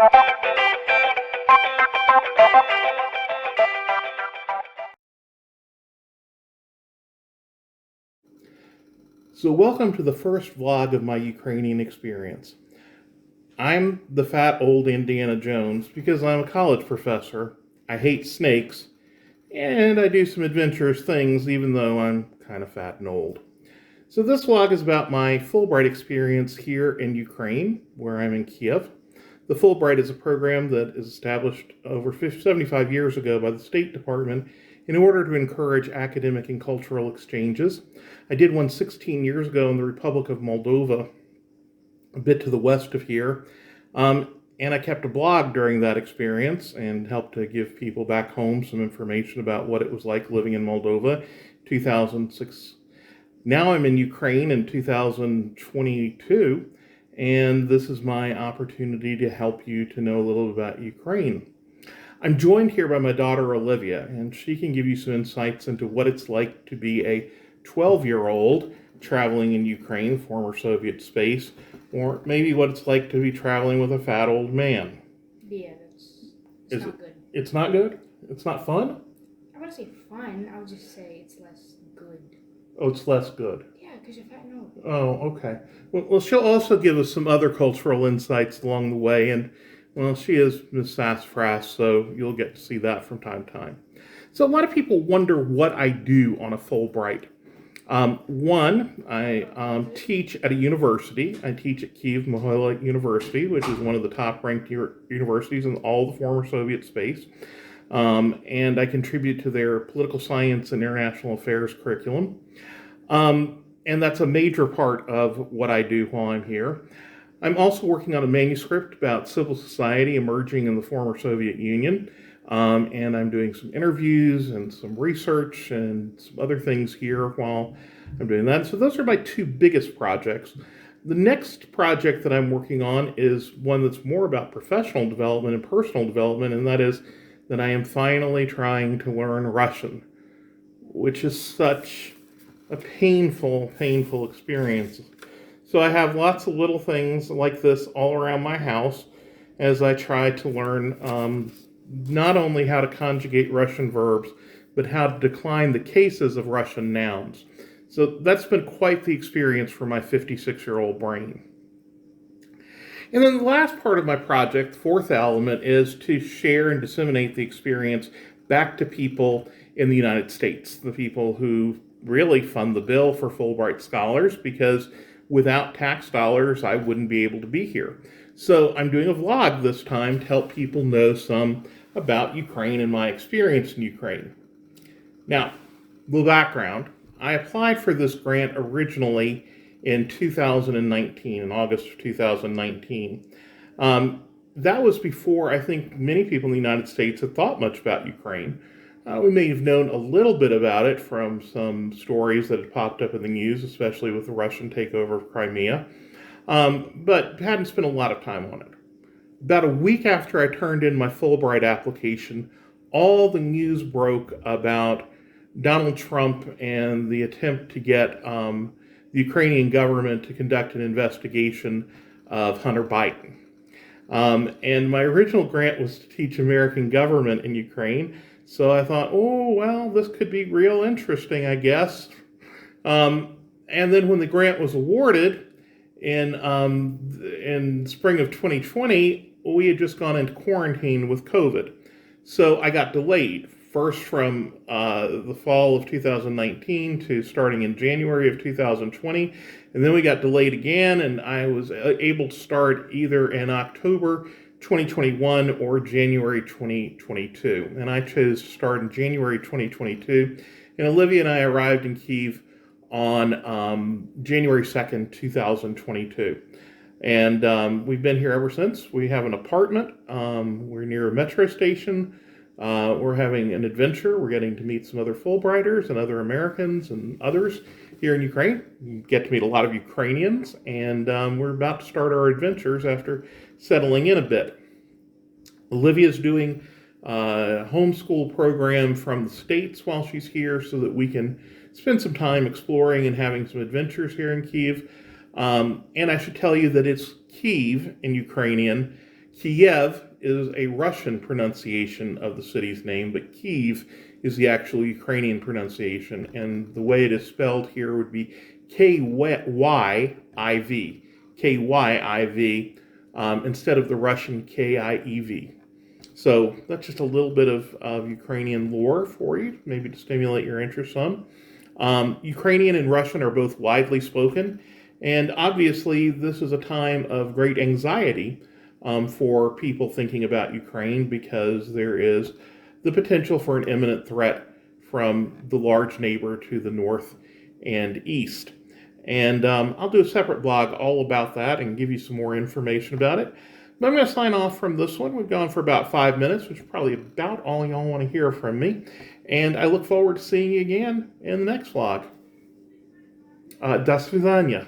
So welcome to the first vlog of my Ukrainian experience. I'm the fat old Indiana Jones because I'm a college professor, I hate snakes, and I do some adventurous things even though I'm kind of fat and old. So this vlog is about my Fulbright experience here in Ukraine, where I'm in Kiev. The Fulbright is a program that is established over 75 years ago by the State Department in order to encourage academic and cultural exchanges. I did one 16 years ago in the Republic of Moldova, a bit to the west of here, and I kept a blog during that experience and helped to give people back home some information about what it was like living in Moldova 2006. Now I'm in Ukraine in 2022, and this is my opportunity to help you to know a little about Ukraine. I'm joined here by my daughter Olivia, and she can give you some insights into what it's like to be a 12-year-old traveling in Ukraine, former Soviet space, or maybe what it's like to be traveling with a fat old man. Yeah, it's not good. It's not good? It's not fun? I wouldn't say fun, I would just say it's less good. Oh, it's less good. Yeah, because you're fat and old. Oh, okay. Well, she'll also give us some other cultural insights along the way, and well, she is Miss Sassafras, so you'll get to see that from time to time. So a lot of people wonder what I do on a Fulbright. One, I teach at a university. I teach at Kyiv Mohyla University, which is one of the top-ranked universities in all the former Soviet space. And I contribute to their political science and international affairs curriculum. And that's a major part of what I do while I'm here. I'm also working on a manuscript about civil society emerging in the former Soviet Union, and I'm doing some interviews and some research and some other things here while I'm doing that. So those are my two biggest projects. The next project that I'm working on is one that's more about professional development and personal development, and that is that I am finally trying to learn Russian, which is such a painful experience. So I have lots of little things like this all around my house as I try to learn not only how to conjugate Russian verbs, but how to decline the cases of Russian nouns. So that's been quite the experience for my 56-year-old brain. And then the last part of my project, the fourth element, is to share and disseminate the experience back to people in the United States, the people who really fund the bill for Fulbright Scholars, because without tax dollars, I wouldn't be able to be here. So I'm doing a vlog this time to help people know some about Ukraine and my experience in Ukraine. Now, the background. I applied for this grant originally in 2019, in August of 2019. That was before I think many people in the United States had thought much about Ukraine. We may have known a little bit about it from some stories that had popped up in the news, especially with the Russian takeover of Crimea, but hadn't spent a lot of time on it. About a week after I turned in my Fulbright application, all the news broke about Donald Trump and the attempt to get the Ukrainian government to conduct an investigation of Hunter Biden. And my original grant was to teach American government in Ukraine. So I thought, oh, well, this could be real interesting, I guess. And then when the grant was awarded in spring of 2020, we had just gone into quarantine with COVID. So I got delayed, first from the fall of 2019 to starting in January of 2020. And then we got delayed again, and I was able to start either in October 2021 or January 2022. And I chose to start in January 2022. And Olivia and I arrived in Kyiv on January 2nd, 2022. And we've been here ever since. We have an apartment. We're near a metro station. We're having an adventure. We're getting to meet some other Fulbrighters and other Americans and others here in Ukraine. You get to meet a lot of Ukrainians, and we're about to start our adventures after settling in a bit. Olivia's doing a homeschool program from the States while she's here so that we can spend some time exploring and having some adventures here in Kyiv. And I should tell you that it's Kyiv in Ukrainian. Kiev is a Russian pronunciation of the city's name, but Kyiv is the actual Ukrainian pronunciation, and the way it is spelled here would be K-Y-I-V, K-Y-I-V, instead of the Russian K-I-E-V. So that's just a little bit of Ukrainian lore for you, maybe to stimulate your interest some. Ukrainian and Russian are both widely spoken, and obviously this is a time of great anxiety for people thinking about Ukraine because there is the potential for an imminent threat from the large neighbor to the north and east. And I'll do a separate blog all about that and give you some more information about it. But I'm going to sign off from this one. We've gone for about 5 minutes, which is probably about all y'all want to hear from me. And I look forward to seeing you again in the next vlog. До свидания.